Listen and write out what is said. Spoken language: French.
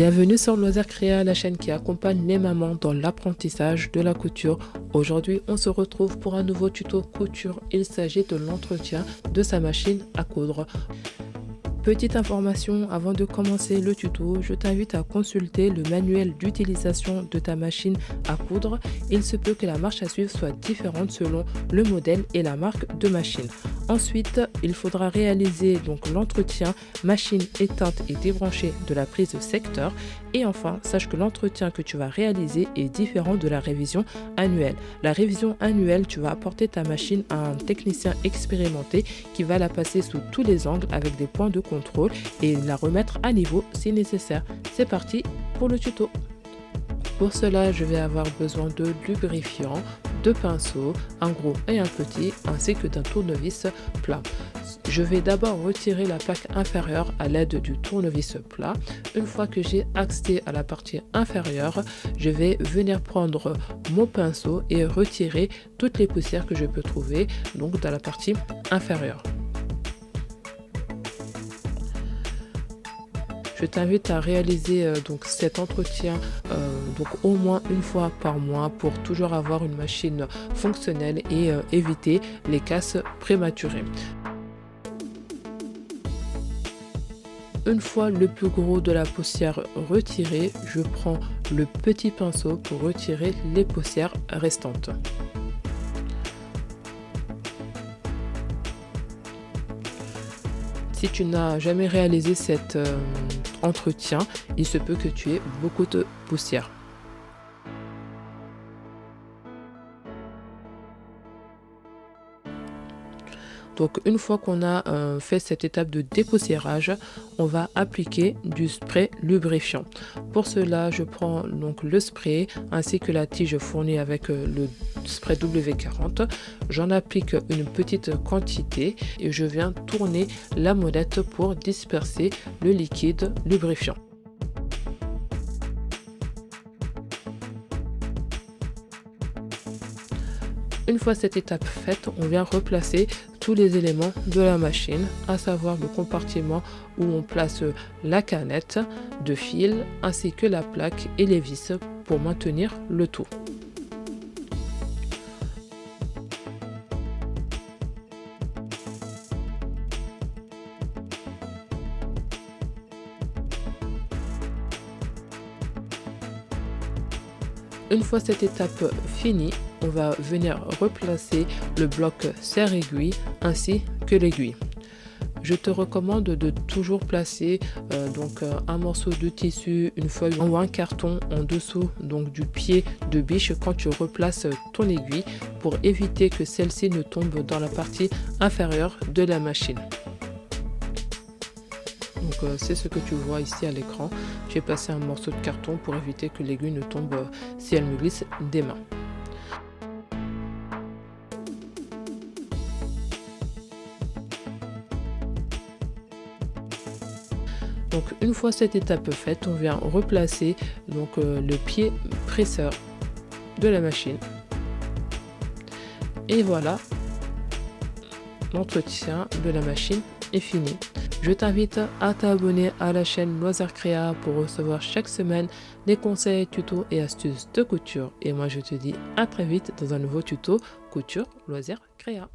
Bienvenue sur Loisirs Créa, la chaîne qui accompagne les mamans dans l'apprentissage de la couture. Aujourd'hui, on se retrouve pour un nouveau tuto couture. Il s'agit de l'entretien de sa machine à coudre. Petite information, avant de commencer le tuto, je t'invite à consulter le manuel d'utilisation de ta machine à coudre. Il se peut que la marche à suivre soit différente selon le modèle et la marque de machine. Ensuite, il faudra réaliser donc l'entretien machine éteinte et débranchée de la prise secteur. Et enfin, sache que l'entretien que tu vas réaliser est différent de la révision annuelle. La révision annuelle, tu vas apporter ta machine à un technicien expérimenté qui va la passer sous tous les angles avec des points de contrôle et la remettre à niveau si nécessaire. C'est parti pour le tuto. Pour cela, je vais avoir besoin de lubrifiant, de pinceaux, un gros et un petit, ainsi que d'un tournevis plat. Je vais d'abord retirer la plaque inférieure à l'aide du tournevis plat. Une fois que j'ai accès à la partie inférieure, je vais venir prendre mon pinceau et retirer toutes les poussières que je peux trouver donc dans la partie inférieure. Je t'invite à réaliser donc cet entretien donc au moins une fois par mois pour toujours avoir une machine fonctionnelle et éviter les casses prématurées. Une fois le plus gros de la poussière retiré, je prends le petit pinceau pour retirer les poussières restantes. Si tu n'as jamais réalisé cet entretien, il se peut que tu aies beaucoup de poussière. Donc une fois qu'on a fait cette étape de dépoussiérage, on va appliquer du spray lubrifiant. Pour cela, je prends donc le spray ainsi que la tige fournie avec le spray W40. J'en applique une petite quantité et je viens tourner la molette pour disperser le liquide lubrifiant. Une fois cette étape faite, on vient replacer tous les éléments de la machine, à savoir le compartiment où on place la canette de fil ainsi que la plaque et les vis pour maintenir le tout. Une fois cette étape finie, on va venir replacer le bloc serre-aiguille ainsi que l'aiguille. Je te recommande de toujours placer un morceau de tissu, une feuille ou un carton en dessous donc du pied de biche quand tu replaces ton aiguille pour éviter que celle-ci ne tombe dans la partie inférieure de la machine. Donc c'est ce que tu vois ici à l'écran. J'ai placé un morceau de carton pour éviter que l'aiguille ne tombe si elle me glisse des mains. Donc une fois cette étape faite, on vient replacer donc le pied presseur de la machine. Et voilà, l'entretien de la machine est fini. Je t'invite à t'abonner à la chaîne Loisirs Créa pour recevoir chaque semaine des conseils, tutos et astuces de couture. Et moi je te dis à très vite dans un nouveau tuto couture Loisirs Créa.